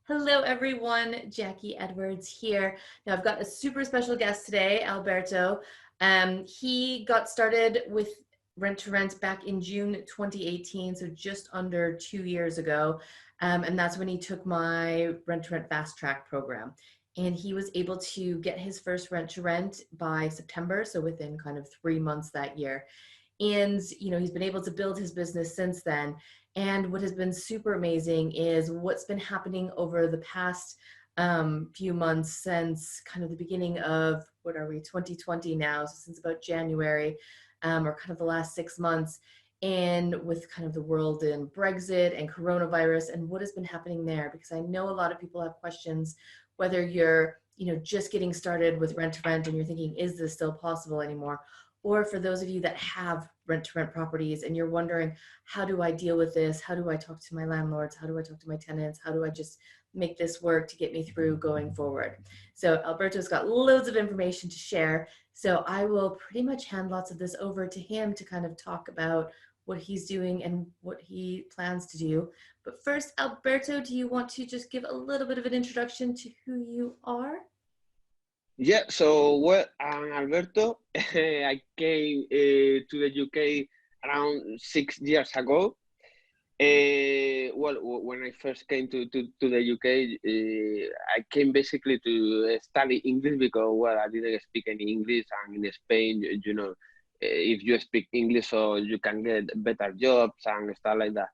Hello, everyone. Jackie Edwards here. Now, I've got a super special guest today, Alberto. He got started with Rent to Rent back in June 2018, so just under 2 years ago. And that's when he took my Rent to Rent Fast Track program. And he was able to get his first Rent to Rent by September, so within kind of 3 months that year. And he's been able to build his business since then. And what has been super amazing is what's been happening over the past few months since kind of the beginning of, what are we, 2020 now, so since about January, or kind of the last 6 months, and with kind of the world in Brexit and coronavirus and what has been happening there, because I know a lot of people have questions whether you're just getting started with rent to rent and you're thinking, is this still possible anymore? Or for those of you that have rent to rent properties and you're wondering, how do I deal with this? How do I talk to my landlords? How do I talk to my tenants? How do I just make this work to get me through going forward? So Alberto's got loads of information to share. So I will pretty much hand lots of this over to him to kind of talk about what he's doing and what he plans to do. But first, Alberto, do you want to just give a little bit of an introduction to who you are? Yeah, I'm Alberto. I came to the UK around 6 years ago. When I first came to the UK, I came basically to study English because, I didn't speak any English. And in Spain, if you speak English, so you can get better jobs and stuff like that.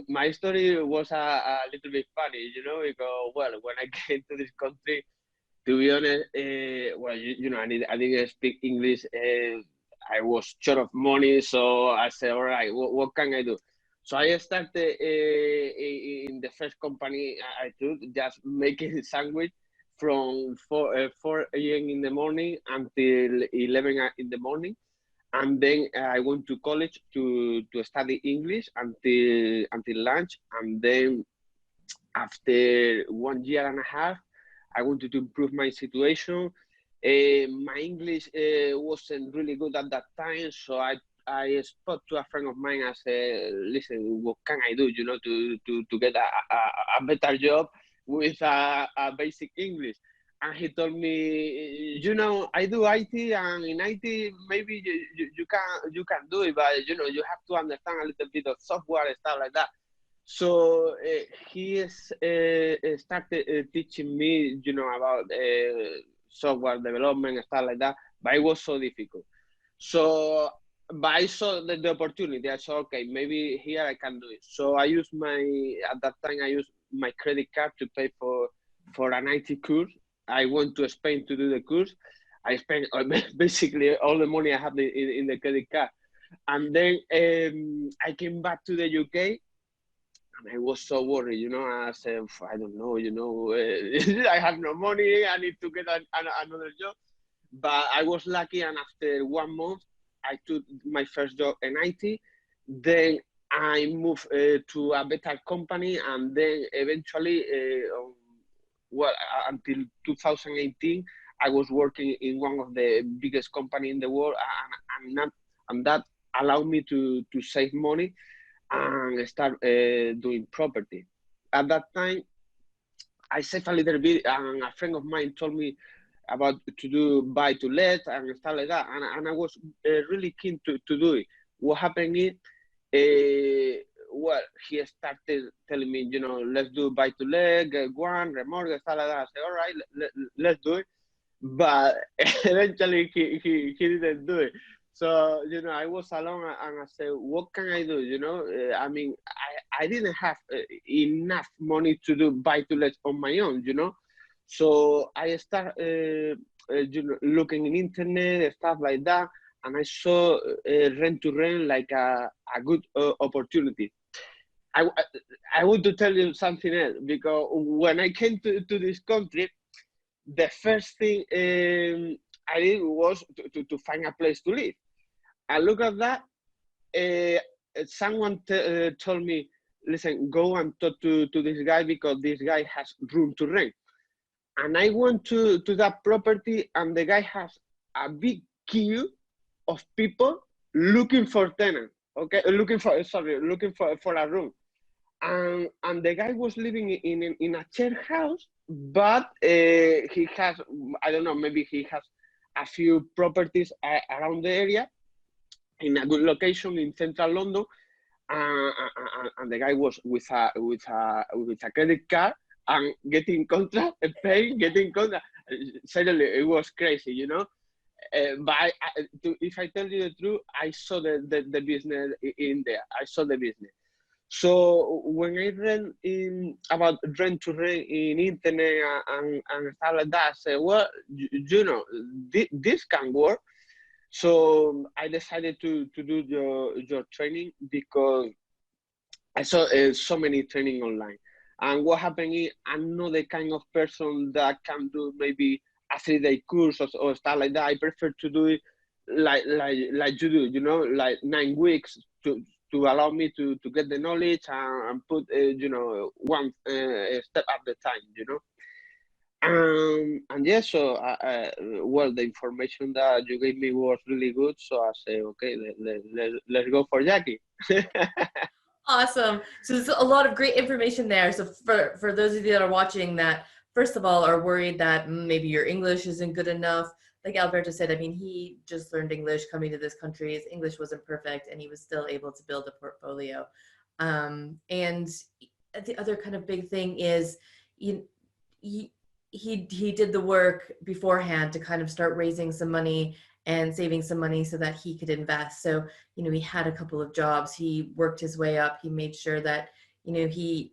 My story was a little bit funny, because, when I came to this country, to be honest, I didn't speak English. I was short of money, so I said, all right, what can I do? So I started in the first company I took, just making sandwich from 4 a.m. in the morning until 11 in the morning. And then I went to college to study English until lunch. And then after 1 year and a half, I wanted to improve my situation. My English wasn't really good at that time, so I spoke to a friend of mine. I said, "Listen, what can I do? To get a better job with a basic English." And he told me, I do IT, and in IT maybe you can do it, but you have to understand a little bit of software and stuff like that. So he started teaching me, about software development and stuff like that, but it was so difficult. So, but I saw the opportunity. I saw, okay, maybe here I can do it. So at that time, I used my credit card to pay for an IT course. I went to Spain to do the course. I spent basically all the money I had in the credit card. And then I came back to the UK. And I was so worried, I said, I don't know, I have no money, I need to get another job. But I was lucky, and after 1 month, I took my first job in IT. Then I moved to a better company, and then eventually, until 2018, I was working in one of the biggest companies in the world, and that allowed me to save money and start doing property. At that time, I saved a little bit, and a friend of mine told me about to do buy to let and stuff like that, and I was really keen to do it. What happened is, he started telling me, let's do buy to let, get one, remortgage, stuff like that. I said, all right, let's do it. But eventually he didn't do it. So, I was alone, and I said, what can I do? I mean, I didn't have enough money to do buy to let on my own, So I started, looking in internet, stuff like that. And I saw rent to rent like a good opportunity. I want to tell you something else, because when I came to this country, the first thing I did was to find a place to live. And look at that, someone told me, listen, go and talk to this guy, because this guy has room to rent. And I went to that property, and the guy has a big queue of people looking for tenants, okay? Looking for a room. and the guy was living in a share house, but he has, I don't know, maybe he has a few properties around the area in a good location in central London, and the guy was with a credit card and getting contract and paying, getting contract. Suddenly, it was crazy, you know. But if I tell you the truth, I saw the business in there. I saw the business. So when I read about rent to rent in internet and stuff like that, I said, well, you know, this can work. So I decided to do your training because I saw so many training online. And what happened is I'm not the kind of person that can do maybe a 3-day course or stuff like that. I prefer to do it like you do, you know, like 9 weeks to allow me to get the knowledge and put, you know, one step at the time, you know. And yeah, so well, the information that you gave me was really good. So I say, okay, let's go for Jackie. Awesome. So there's a lot of great information there. So for those of you that are watching that, first of all, are worried that maybe your English isn't good enough. Like Alberto said, I mean, he just learned English coming to this country. His English wasn't perfect, and he was still able to build a portfolio. And the other kind of big thing is, you, he did the work beforehand to kind of start raising some money and saving some money so that he could invest. So, you know, he had a couple of jobs. He worked his way up. He made sure that, you know, he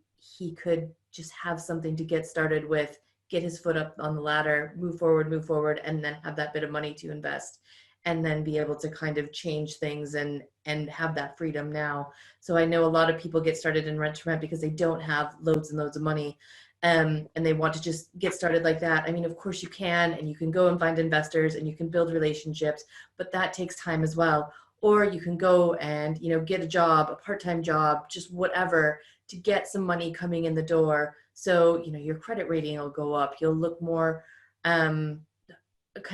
could just have something to get started with, get his foot up on the ladder, move forward, and then have that bit of money to invest, and then be able to kind of change things and have that freedom now. So I know a lot of people get started in rent to rent because they don't have loads and loads of money. And they want to just get started like that. I mean, of course you can, and you can go and find investors and you can build relationships, but that takes time as well. Or you can go and, you know, get a job, a part-time job, just whatever, to get some money coming in the door. So, you know, your credit rating will go up. You'll look more kind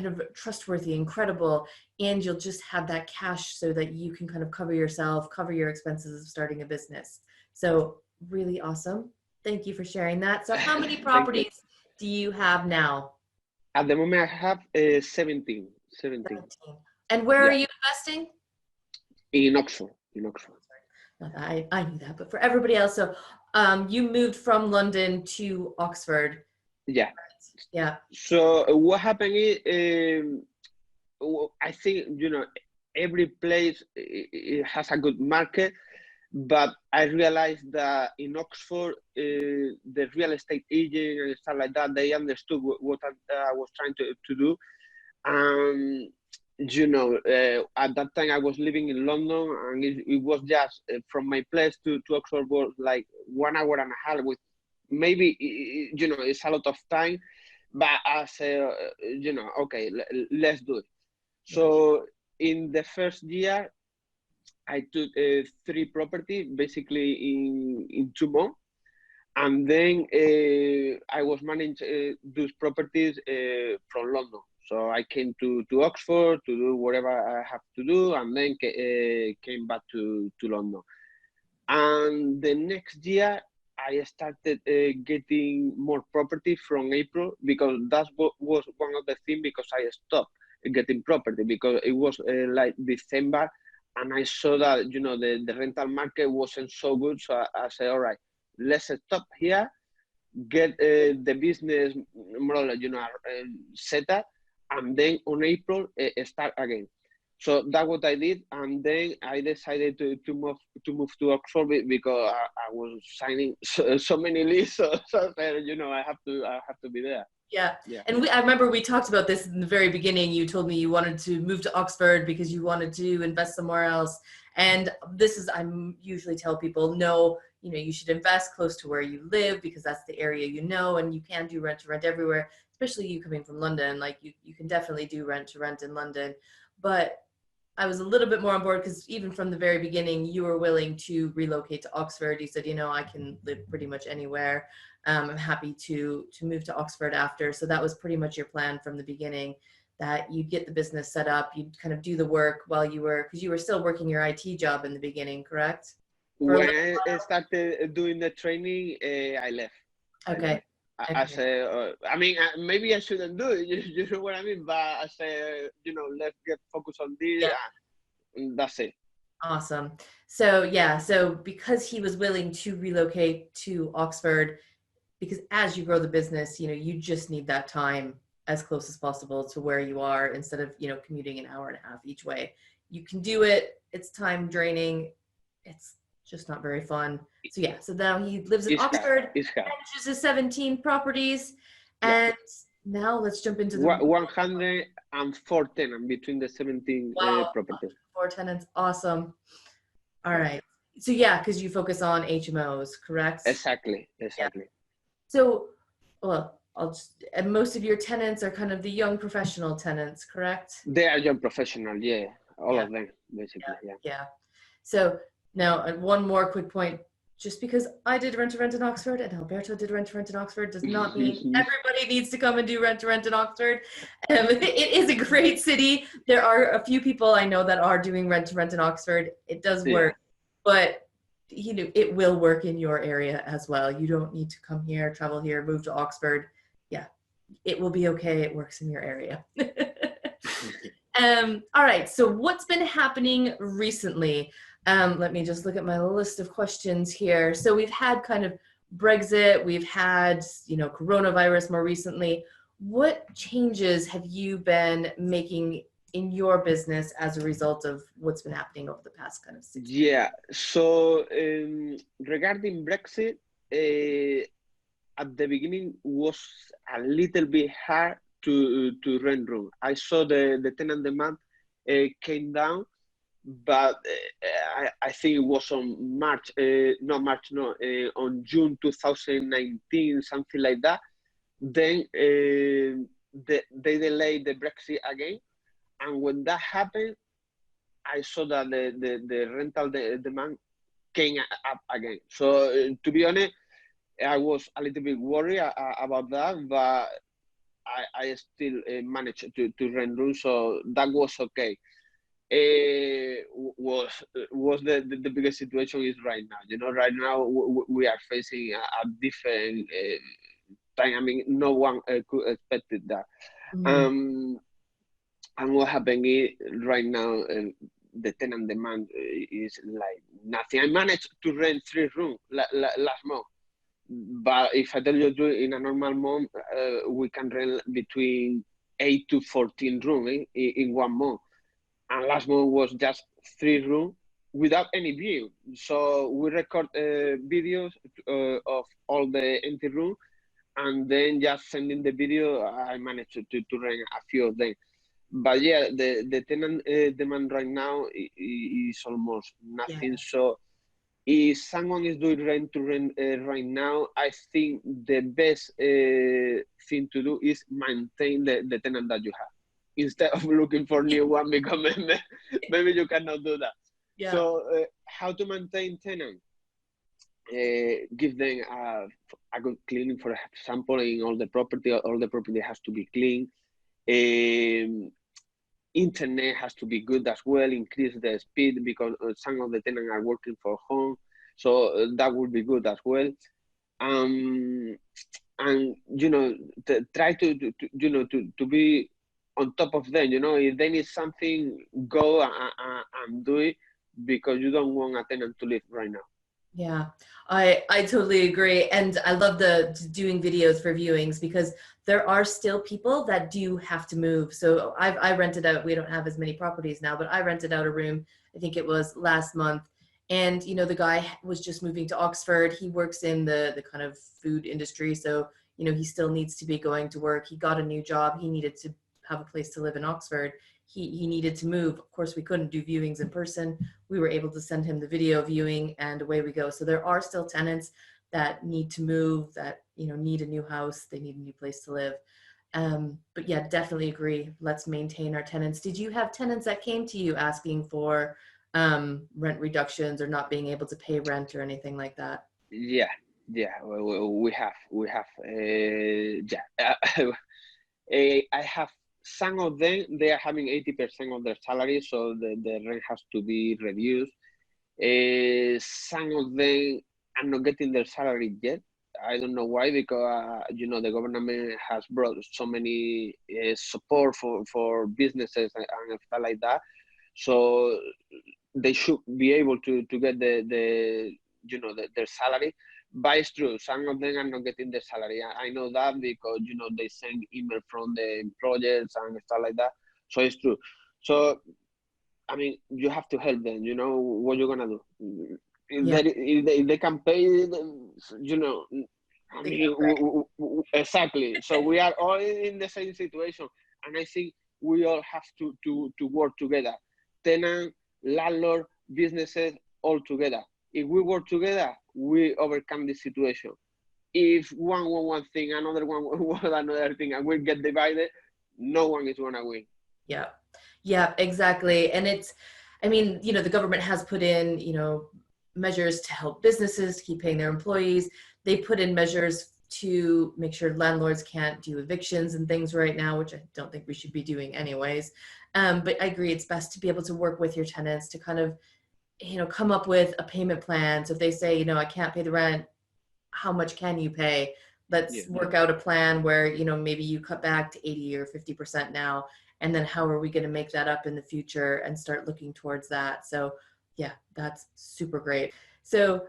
of trustworthy and credible, and you'll just have that cash so that you can kind of cover yourself, cover your expenses of starting a business. So really awesome. Thank you for sharing that. So how many properties do you have now? At the moment, I have 17. 17. And where are Yeah. you investing? In Oxford. In Oxford. I knew that, but for everybody else, so you moved from London to Oxford. Yeah. Yeah. So what happened is, I think, you know, every place it has a good market, but I realized that in Oxford, the real estate agent and stuff like that, they understood what I was trying to do. You know, at that time I was living in London, and it was just from my place to Oxford was like 1 hour and a half with maybe, you know, it's a lot of time, but I said, you know, okay, let's do it. So in the first year, I took 3 properties basically in 2 months. And then I was managing those properties from London. So I came to Oxford to do whatever I have to do, and then came back to London. And the next year, I started getting more property from April, because that's what was one of the things, because I stopped getting property because it was like December, and I saw that, you know, the rental market wasn't so good. So I said, all right, let's stop here, get the business more or less, you know, set up, and then on April start again. So that's what I did, and then I decided to move to Oxford because I was signing so many leases. So I said, you know, I have to be there. Yeah. Yeah. And I remember we talked about this in the very beginning. You told me you wanted to move to Oxford because you wanted to invest somewhere else. And this is, I usually tell people, no, you know, you should invest close to where you live because that's the area you know, and you can do rent to rent everywhere, especially you coming from London. Like you can definitely do rent to rent in London. But I was a little bit more on board because even from the very beginning, you were willing to relocate to Oxford. You said, you know, I can live pretty much anywhere. I'm happy to move to Oxford after. So that was pretty much your plan from the beginning, that you'd get the business set up, you'd kind of do the work while you were, because you were still working your IT job in the beginning, correct? for a When little I while? started doing the training, I left. I Okay. left. I Okay. say, I mean, maybe I shouldn't do it. You know what I mean? But I say, let's get focused on this, Yeah. and that's it. Awesome. So yeah, so because he was willing to relocate to Oxford, because as you grow the business, you just need that time as close as possible to where you are instead of, commuting an hour and a half each way. You can do it. It's time draining. It's just not very fun. So yeah, so now he lives in It's hard. Oxford, It's hard. manages his 17 properties, Yeah. and now let's jump into the 104 tenants between the 17 wow, properties. 4 tenants. Awesome. All Yeah. right. So yeah, because you focus on HMOs, correct? Exactly. Yeah. Exactly. So, well, and most of your tenants are kind of the young professional tenants, correct? They are young professionals. Yeah. All Yeah, of them, basically. Yeah. yeah. So now, one more quick point. Just because I did rent to rent in Oxford and Alberto did rent to rent in Oxford does not mean everybody needs to come and do rent to rent in Oxford. It is a great city. There are a few people I know that are doing rent to rent in Oxford. It does Yeah. work, but it will work in your area as well. You don't need to come here, travel here, move to Oxford. Yeah, it will be okay. It works in your area. All right. So what's been happening recently? Let me just look at my list of questions here. So we've had kind of Brexit, we've had, coronavirus more recently. What changes have you been making in your business as a result of what's been happening over the past kind of 6 months? Yeah. So regarding Brexit, at the beginning was a little bit hard to rent room. I saw the tenant demand came down, but I think it was on March, not March, no, on June 2019, something like that. Then they delayed the Brexit again, and when that happened, I saw that the rental demand came up again. So to be honest, I was a little bit worried about that, but I still managed to rent rooms, so that was okay. Was the biggest situation is right now. Right now we are facing a different time. I mean, no one could expected that. Mm, And what happened is right now the tenant demand is like nothing. I managed to rent 3 rooms last month. But if I tell you in a normal month, we can rent between 8 to 14 rooms in 1 month. And last month was just 3 rooms without any view. So we record videos of all the empty rooms, and then just sending the video, I managed to rent a few of them. But yeah, the tenant demand right now is almost yeah. nothing. So if someone is doing rent to rent right now, I think the best thing to do is maintain the tenant that you have instead of looking for new one, because maybe you cannot do that. Yeah. So how to maintain tenant? Give them a good cleaning, for example, in all the property. All the property has to be clean. Internet has to be good as well. Increase the speed because some of the tenants are working from home, so that would be good as well. And try to be on top of them. If they need something, go and do it, because you don't want a tenant to leave right now. Yeah, I totally agree. And I love the doing videos for viewings because there are still people that do have to move. So I rented out, we don't have as many properties now, but I rented out a room, I think it was last month. And, the guy was just moving to Oxford. He works in the kind of food industry. So, he still needs to be going to work. He got a new job. He needed to have a place to live in Oxford. He needed to move. Of course, we couldn't do viewings in person. We were able to send him the video viewing and away we go. So there are still tenants that need to move, that need a new house, they need a new place to live. But yeah, definitely agree. Let's maintain our tenants. Did you have tenants that came to you asking for rent reductions or not being able to pay rent or anything like that? Yeah, we have I have some of them. They are having 80% of their salary, so the rent has to be reduced. Some of them are not getting their salary yet. I don't know why, because the government has brought so many support for businesses and stuff like that. So they should be able to get their salary. But it's true, some of them are not getting their salary. I know that because they send email from the employers and stuff like that. So it's true. So I mean, you have to help them. What you're gonna do. Yeah, If they can pay, I they mean, get break. exactly. So we are all in the same situation, and I think we all have to work together. Tenant, landlord, businesses, all together. If we work together, we overcome this situation. If one want one thing, another one want another thing, and we get divided, no one is gonna win. Yeah. Yeah, exactly. And it's, I mean, the government has put in, measures to help businesses to keep paying their employees. They put in measures to make sure landlords can't do evictions and things right now, which I don't think we should be doing anyways. But I agree, it's best to be able to work with your tenants to kind of, come up with a payment plan. So if they say, I can't pay the rent, how much can you pay? Yeah. Let's work out a plan where, maybe you cut back to 80 or 50% now. And then how are we going to make that up in the future and start looking towards that? So yeah, that's super great. So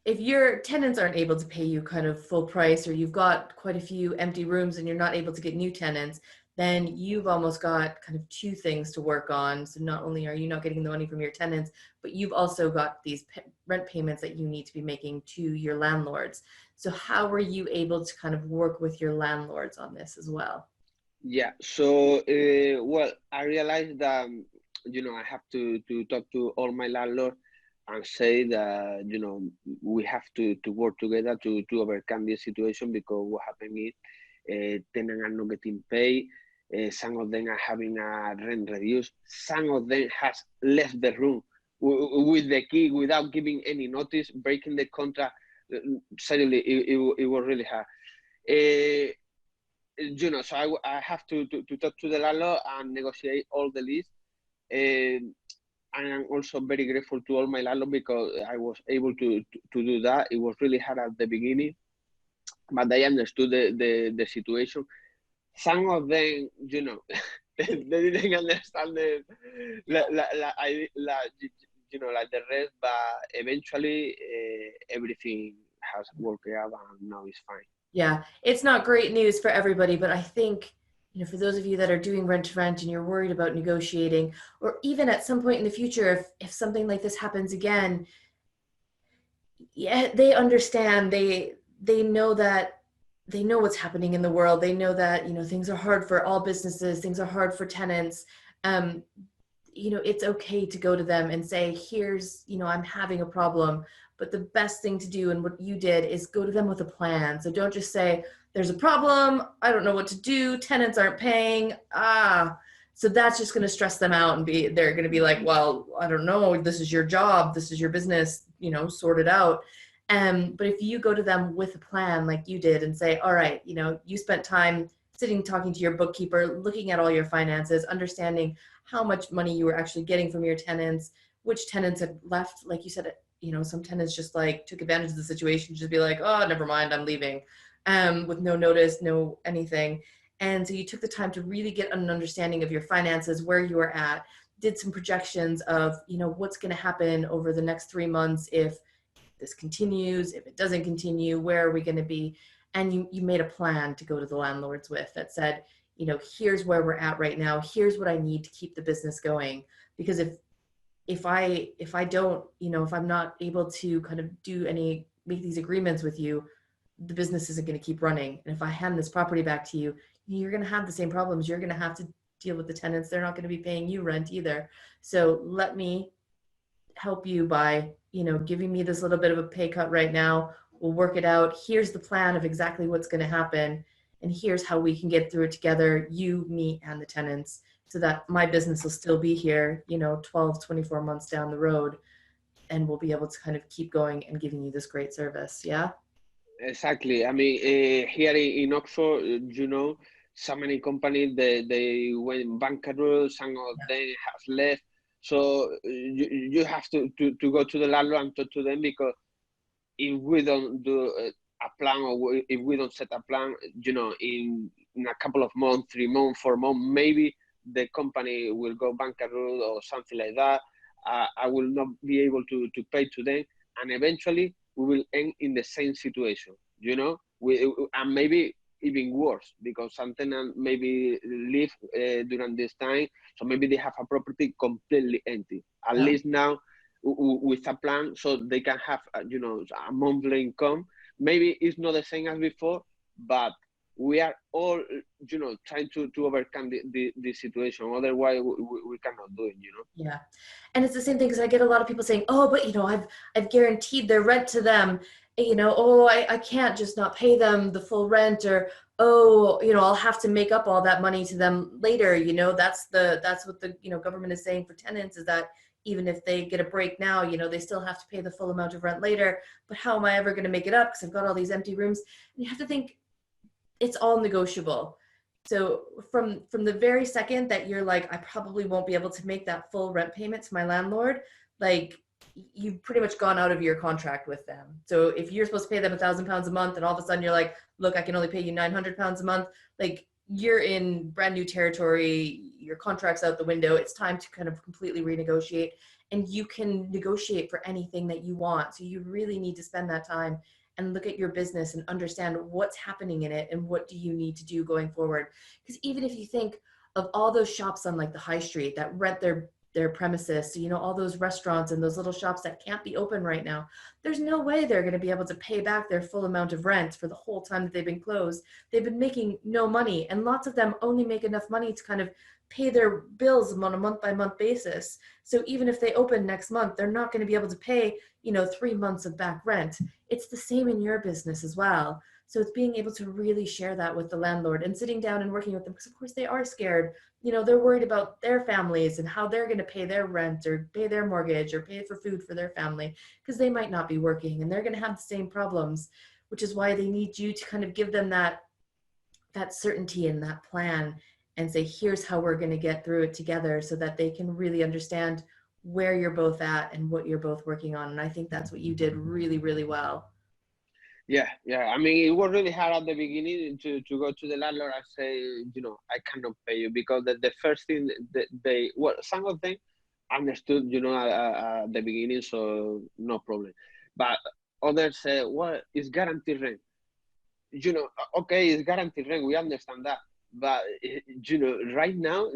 if your tenants aren't able to pay you kind of full price, or you've got quite a few empty rooms and you're not able to get new tenants, then you've almost got kind of two things to work on. So not only are you not getting the money from your tenants, but you've also got these rent payments that you need to be making to your landlords. So how were you able to kind of work with your landlords on this as well? Yeah. So, well, I realized that, I have to talk to all my landlords and say that, we have to work together to overcome this situation, because what happened is tenants are not getting paid. Some of them are having a rent reduced. Some of them has left the room with the key without giving any notice, breaking the contract. Suddenly, it was really hard. Uh, so I have to talk to the landlord and negotiate all the lease. And I'm also very grateful to all my landlord, because I was able to do that. It was really hard at the beginning, but they understood the situation. Some of them, they didn't understand like the rest, but eventually everything has worked out and now it's fine. Yeah, it's not great news for everybody, but I think, for those of you that are doing rent to rent and you're worried about negotiating, or even at some point in the future, if something like this happens again, yeah, they understand. They know that they know what's happening in the world. They know that, things are hard for all businesses, things are hard for tenants. Um, it's okay to go to them and say, here's, I'm having a problem. But the best thing to do, and what you did, is go to them with a plan. So don't just say, there's a problem, I don't know what to do, tenants aren't paying. So that's just going to stress them out, and they're going to be like, well, I don't know, this is your job, this is your business, sort it out. But if you go to them with a plan like you did and say, all right, you spent time sitting, talking to your bookkeeper, looking at all your finances, understanding how much money you were actually getting from your tenants, which tenants had left, like you said, some tenants just like took advantage of the situation, just be like, oh, never mind, I'm leaving, with no notice, no anything. And so you took the time to really get an understanding of your finances, where you are at, did some projections of, what's going to happen over the next 3 months if this continues, if it doesn't continue, where are we going to be? And you made a plan to go to the landlords with that said, here's where we're at right now. Here's what I need to keep the business going. Because if I don't, if I'm not able to kind of make these agreements with you, the business isn't going to keep running. And if I hand this property back to you, you're going to have the same problems. You're going to have to deal with the tenants. They're not going to be paying you rent either. So let me help you by, giving me this little bit of a pay cut right now. We'll work it out. Here's the plan of exactly what's going to happen. And here's how we can get through it together, you, me, and the tenants, so that my business will still be here, 12, 24 months down the road. And we'll be able to kind of keep going and giving you this great service. Yeah. Exactly. I mean, here in Oxford, so many companies they went bankrupt. Some of them have left. So you have to go to the landlord and talk to them, because if we don't do a plan, or if we don't set a plan, in a couple of months, 3 months, 4 months, maybe the company will go bankrupt or something like that. I will not be able to pay to them, and eventually we will end in the same situation, and maybe even worse, because some tenant maybe leave during this time, so maybe they have a property completely empty. At least now, with a plan, so they can have a monthly income. Maybe it's not the same as before, but we are all trying to overcome the situation. Otherwise we cannot do it. Yeah. And it's the same thing, because I get a lot of people saying, oh, but I've guaranteed their rent to them. Oh, I can't just not pay them the full rent, or, oh, I'll have to make up all that money to them later. That's what the, government is saying for tenants, is that even if they get a break now, they still have to pay the full amount of rent later. But how am I ever going to make it up? Because I've got all these empty rooms. And you have to think, it's all negotiable. So from the very second that you're like, I probably won't be able to make that full rent payment to my landlord, like, you've pretty much gone out of your contract with them. So if you're supposed to pay them £1,000 a month, and all of a sudden you're like, look, I can only pay you £900 a month, like, you're in brand new territory. Your contract's out the window. It's time to kind of completely renegotiate, and you can negotiate for anything that you want. So you really need to spend that time and look at your business and understand what's happening in it and what do you need to do going forward. Because even if you think of all those shops on like the high street that rent their premises, so, all those restaurants and those little shops that can't be open right now, there's no way they're going to be able to pay back their full amount of rent for the whole time that they've been closed. They've been making no money, and lots of them only make enough money to kind of pay their bills on a month by month basis. So even if they open next month, they're not going to be able to pay 3 months of back rent. It's the same in your business as well. So it's being able to really share that with the landlord and sitting down and working with them, because of course they are scared. They're worried about their families and how they're going to pay their rent or pay their mortgage or pay for food for their family, because they might not be working and they're going to have the same problems, which is why they need you to kind of give them that certainty and that plan, and say, here's how we're going to get through it together, so that they can really understand where you're both at and what you're both working on. And I think that's what you did really, really well. Yeah. I mean, it was really hard at the beginning to go to the landlord and say, I cannot pay you, because the first thing that some of them understood, at the beginning, so no problem. But others say, well, it's guaranteed rent. Okay, it's guaranteed rent. We understand that. But, right now,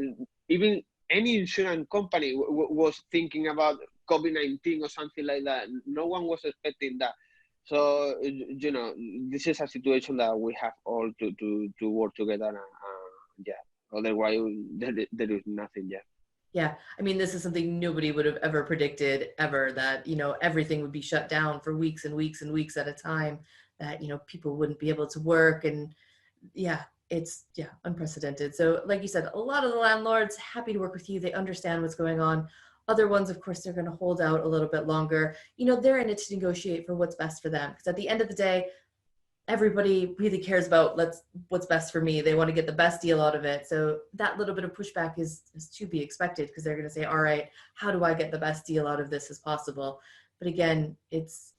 even any insurance company was thinking about COVID-19 or something like that. No one was expecting that. So, this is a situation that we have all to work together. Yeah, otherwise there is nothing. Yeah. Yeah. I mean, this is something nobody would have ever predicted ever, that, everything would be shut down for weeks and weeks and weeks at a time, that, people wouldn't be able to work. And yeah, it's unprecedented. So like you said, a lot of the landlords happy to work with you. They understand what's going on. Other ones, of course, they're going to hold out a little bit longer. They're in it to negotiate for what's best for them. Because at the end of the day, everybody really cares about what's best for me. They want to get the best deal out of it. So that little bit of pushback is to be expected, because they're going to say, all right, how do I get the best deal out of this as possible? But again, it's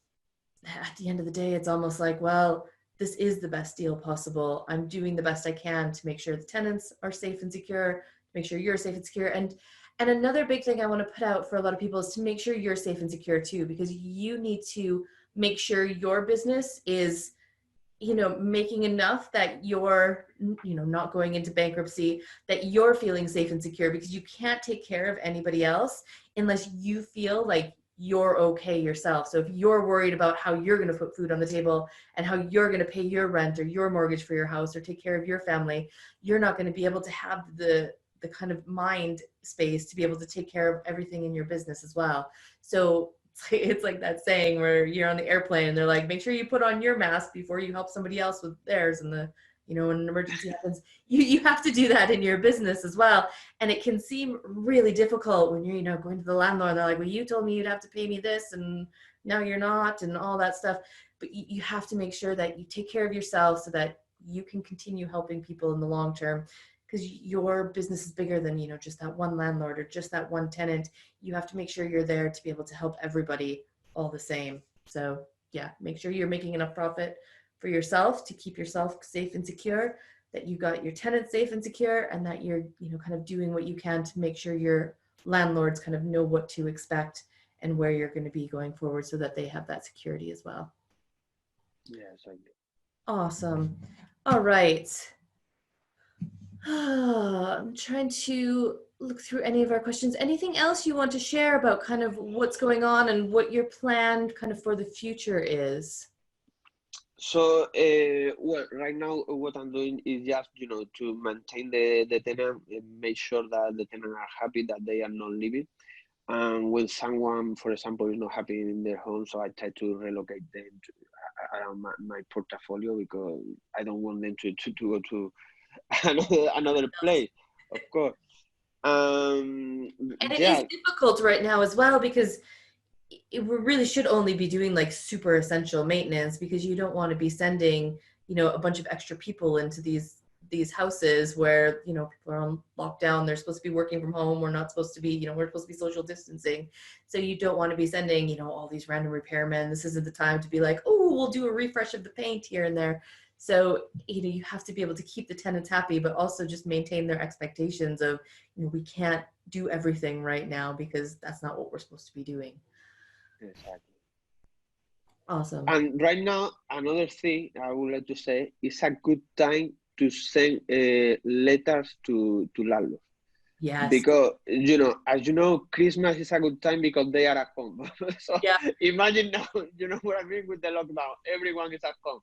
at the end of the day, it's almost like, well, this is the best deal possible. I'm doing the best I can to make sure the tenants are safe and secure, make sure you're safe and secure. And another big thing I want to put out for a lot of people is to make sure you're safe and secure too, because you need to make sure your business is, making enough that you're, not going into bankruptcy, that you're feeling safe and secure, because you can't take care of anybody else unless you feel like you're okay yourself. So if you're worried about how you're going to put food on the table and how you're going to pay your rent or your mortgage for your house or take care of your family, you're not going to be able to have the kind of mind space to be able to take care of everything in your business as well. So it's like that saying where you're on the airplane and they're like, make sure you put on your mask before you help somebody else with theirs. And when an emergency happens, you have to do that in your business as well. And it can seem really difficult when you're, going to the landlord and they're like, well, you told me you'd have to pay me this and now you're not, and all that stuff. But you have to make sure that you take care of yourself so that you can continue helping people in the long term. because your business is bigger than, you know, just that one landlord or just that one tenant. You have to make sure you're there to be able to help everybody all the same. So yeah, make sure you're making enough profit for yourself to keep yourself safe and secure, that you got your tenants safe and secure, and that you're, you know, kind of doing what you can to make sure your landlords kind of know what to expect and where you're going to be going forward, so that they have that security as well. Yeah, exactly. Awesome. All right. I'm trying to look through any of our questions. Anything else you want to share about kind of what's going on and what your plan kind of for the future is? So, well, right now what I'm doing is just, to maintain the tenant and make sure that the tenant are happy, that they are not leaving. And when someone, for example, is not happy in their home, so I try to relocate them around my portfolio, because I don't want them to go to another place, of course. And it is Yeah, difficult right now as well, because we really should only be doing like super essential maintenance, because you don't want to be sending, you know, a bunch of extra people into these houses where, you know, people are on lockdown, they're supposed to be working from home, we're not supposed to be, you know, we're supposed to be social distancing. So you don't want to be sending, you know, all these random repairmen. This isn't the time to be like, oh, we'll do a refresh of the paint here and there. So, you know, you have to be able to keep the tenants happy, but also just maintain their expectations of, you know, we can't do everything right now, because that's not what we're supposed to be doing. exactly. Awesome. And right now, another thing I would like to say is a good time to send letters to landlords. Yes. Because, as you know, Christmas is a good time because they are at home. So Yeah. imagine now, you know what I mean, with the lockdown, everyone is at home.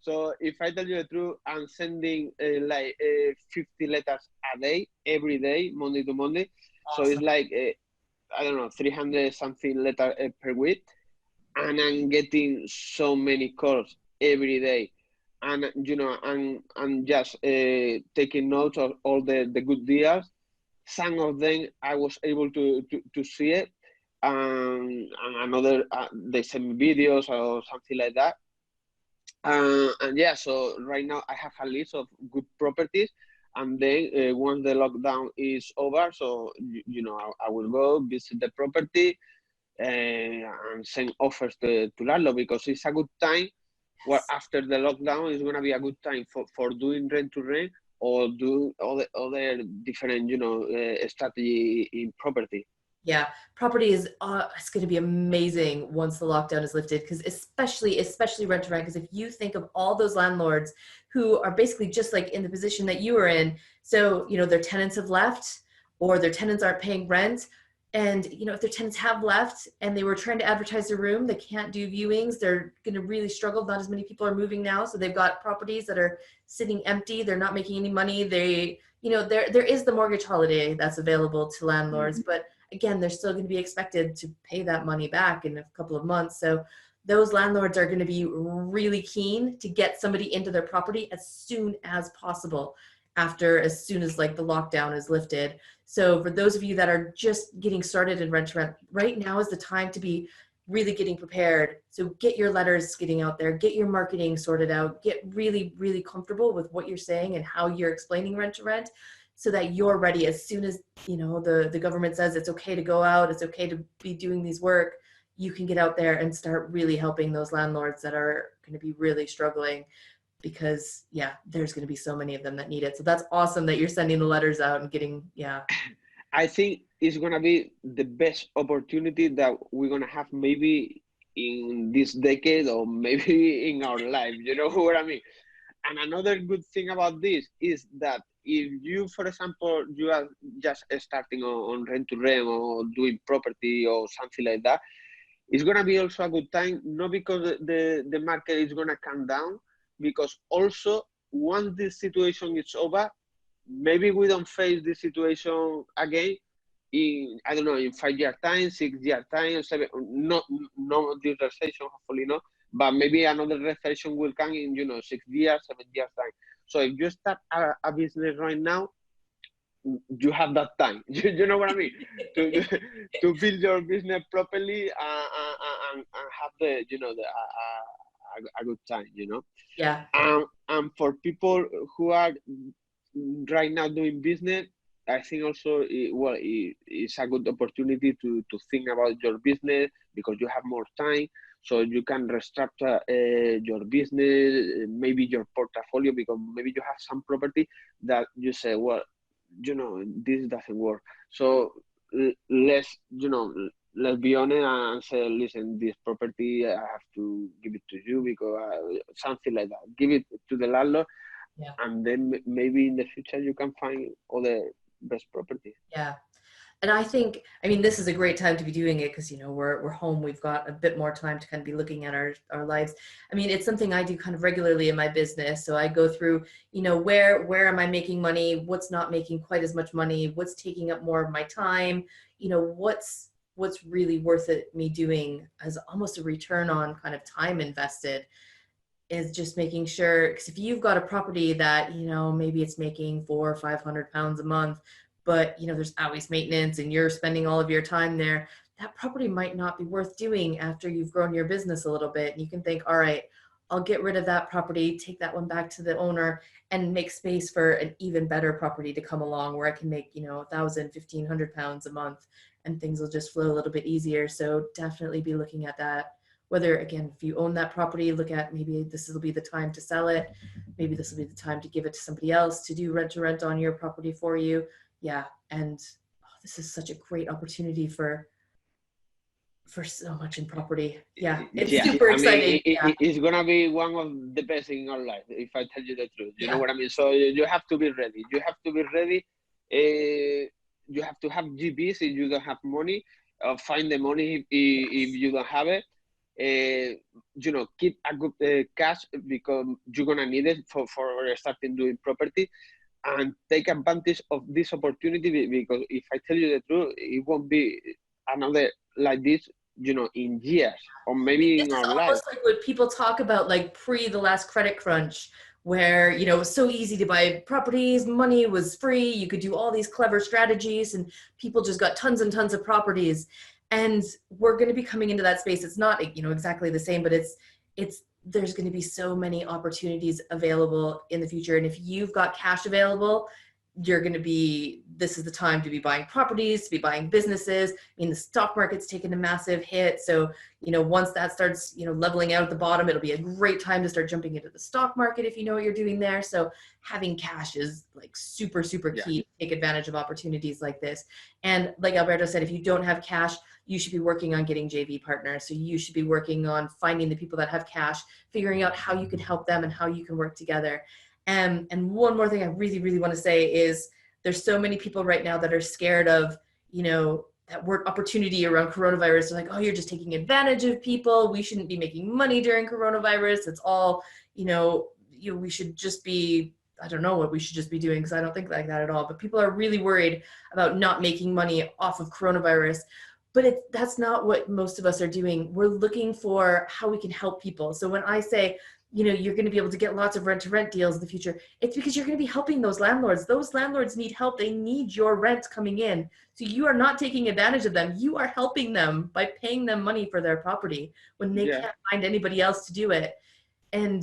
So if I tell you the truth, I'm sending 50 letters a day, every day, Monday to Monday. So it's Awesome. like, I don't know, 300 something letters per week. And I'm getting so many calls every day. And, I'm just taking notes of all the good deals. Some of them I was able to see it, and another they send me videos or something like that. And yeah, so right now I have a list of good properties, and then once the lockdown is over, so I will go visit the property and send offers to landlord, because it's a good time. Well, Yes. after the lockdown, it's gonna be a good time for doing rent to rent, or do other different strategy in property. Yeah, property is it's going to be amazing once the lockdown is lifted, because especially rent to rent, because if you think of all those landlords who are basically just like in the position that you were in, so you know their tenants have left or their tenants aren't paying rent, and you know if their tenants have left and they were trying to advertise their room, they can't do viewings, they're going to really struggle. Not as many people are moving now, so they've got properties that are sitting empty, they're not making any money. They, you know, there is the mortgage holiday that's available to landlords, but again, they're still going to be expected to pay that money back in a couple of months. So those landlords are going to be really keen to get somebody into their property as soon as possible, as soon as like the lockdown is lifted. So for those of you that are just getting started in rent to rent, right now is the time to be really getting prepared. So get your letters getting out there, get your marketing sorted out, get really, really comfortable with what you're saying and how you're explaining rent to rent, so that you're ready as soon as, you know, the government says it's okay to go out, it's okay to be doing these work. You can get out there and start really helping those landlords that are going to be really struggling, because yeah, there's going to be so many of them that need it. So that's awesome that you're sending the letters out and getting, yeah. I think it's gonna be the best opportunity that we're gonna have, maybe in this decade or maybe in our life. You know what I mean? And another good thing about this is that if you, for example, you are just starting on rent to rent or doing property or something like that, it's gonna be also a good time, not because the market is gonna come down, because also once this situation is over, maybe we don't face this situation again in, I don't know, in 5 year time, 6 year time, seven, no this recession, hopefully not, but maybe another recession will come in, 6 years, 7 years time. So if you start a business right now, you have that time. You know what I mean? To to build your business properly, and have a good time. Yeah. And for people who are right now doing business, I think also it's a good opportunity to think about your business because you have more time, so you can restructure your business, maybe your portfolio, because maybe you have some property that you say, well, this doesn't work. So let's let's be honest and say, listen, this property I have to give it to you because something like that. Give it to the landlord, Yeah. and then maybe in the future you can find other best properties. Yeah. And I think, I mean, this is a great time to be doing it because, we're home. We've got a bit more time to kind of be looking at our lives. I mean, it's something I do kind of regularly in my business. So I go through, where am I making money? What's not making quite as much money? What's taking up more of my time? What's really worth it me doing as almost a return on kind of time invested is just making sure, because if you've got a property that maybe it's making 400 or 500 pounds a month, but there's always maintenance and you're spending all of your time there, that property might not be worth doing after you've grown your business a little bit. And you can think, all right, I'll get rid of that property, take that one back to the owner, and make space for an even better property to come along where I can make 1,000, 1,500 pounds a month, and things will just flow a little bit easier. So definitely be looking at that. Whether, again, if you own that property, look at maybe this will be the time to sell it. Maybe this will be the time to give it to somebody else to do rent to rent on your property for you. Yeah. And this is such a great opportunity for so much in property. Yeah. It's super exciting. It's gonna be one of the best in our life, if I tell you the truth. You know what I mean? So you have to be ready. You have to be ready. You have to have GBs if you don't have money. Find the money if you don't have it. Keep a good cash because you're gonna need it for starting doing property, and take advantage of this opportunity because if I tell you the truth, it won't be another like this, in years or maybe This in is our life. almost like what people talk about, like pre the last credit crunch, where it was so easy to buy properties, money was free, you could do all these clever strategies, and people just got tons and tons of properties. And we're going to be coming into that space. It's not exactly the same, but it's there's going to be so many opportunities available in the future. And if you've got cash available, this is the time to be buying properties, to be buying businesses. I mean, the stock market's taken a massive hit. So, once that starts, leveling out at the bottom, it'll be a great time to start jumping into the stock market if you know what you're doing there. So having cash is like super, super key to take advantage of opportunities like this. And like Alberto said, if you don't have cash, you should be working on getting JV partners. So you should be working on finding the people that have cash, figuring out how you can help them and how you can work together. And one more thing I really, really want to say is there's so many people right now that are scared of, that word opportunity around coronavirus. They're like, oh, you're just taking advantage of people. We shouldn't be making money during coronavirus. It's all, we should just be, I don't know what we should just be doing because I don't think like that at all. But people are really worried about not making money off of coronavirus. But that's not what most of us are doing. We're looking for how we can help people. So when I say, you're going to be able to get lots of rent to rent deals in the future, it's because you're going to be helping those landlords. Those landlords need help. They need your rent coming in. So you are not taking advantage of them. You are helping them by paying them money for their property when they can't find anybody else to do it. And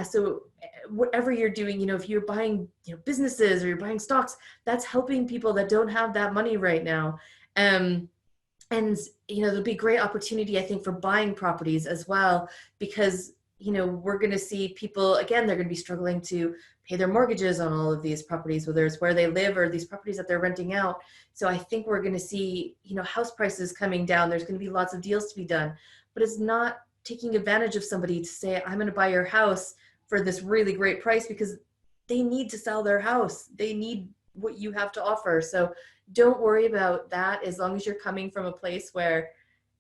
so whatever you're doing, if you're buying businesses or you're buying stocks, that's helping people that don't have that money right now. And there'll be great opportunity, I think, for buying properties as well, because we're going to see people, again, they're going to be struggling to pay their mortgages on all of these properties, whether it's where they live or these properties that they're renting out. So I think we're going to see, house prices coming down. There's going to be lots of deals to be done, but it's not taking advantage of somebody to say, I'm going to buy your house for this really great price, because they need to sell their house. They need what you have to offer. So don't worry about that. As long as you're coming from a place where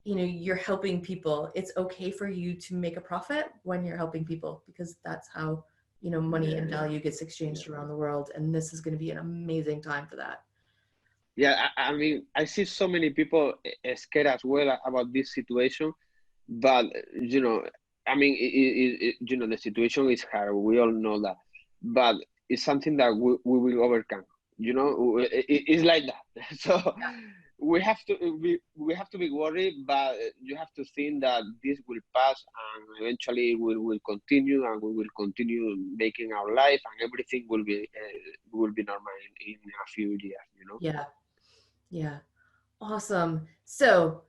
you're helping people, it's okay for you to make a profit when you're helping people, because that's how money and value gets exchanged around the world. And this is going to be an amazing time for that. I mean, I see so many people scared as well about this situation, but I mean, the situation is hard. We all know that, but it's something that we will overcome. It's like that. So we have to be worried, but you have to think that this will pass and eventually we will continue and we will continue making our life and everything will be normal in a few years, you know. Yeah. Yeah. Awesome. So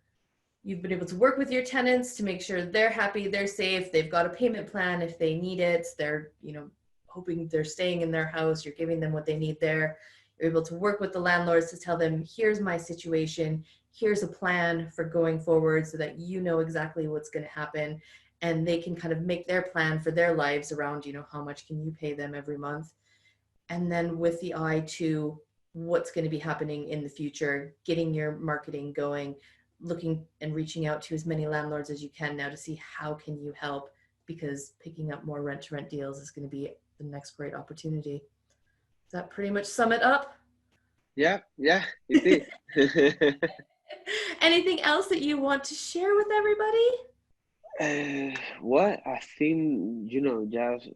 you've been able to work with your tenants to make sure they're happy, they're safe, they've got a payment plan if they need it, they're, hoping they're staying in their house, you're giving them what they need there. You're able to work with the landlords to tell them, here's my situation, here's a plan for going forward so that you know exactly what's going to happen, and they can kind of make their plan for their lives around, how much can you pay them every month. And then with the eye to what's going to be happening in the future, getting your marketing going, looking and reaching out to as many landlords as you can now to see how can you help, because picking up more rent to rent deals is going to be the next great opportunity. Does that pretty much sum it up? Yeah, it is. Anything else that you want to share with everybody? What I think, just,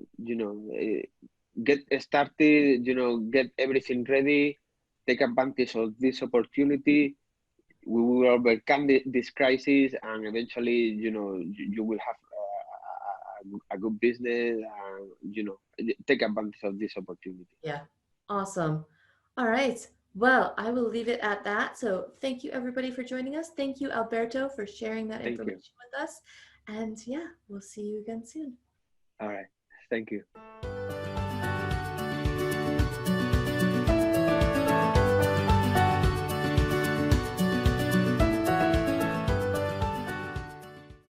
get started, get everything ready, take advantage of this opportunity. We will overcome this crisis, and eventually, you will have a good business, and, take advantage of this opportunity. Yeah. Awesome. All right. Well, I will leave it at that. So thank you everybody for joining us. Thank you, Alberto, for sharing that Thank you. information with us. And yeah, we'll see you again soon. All right. Thank you.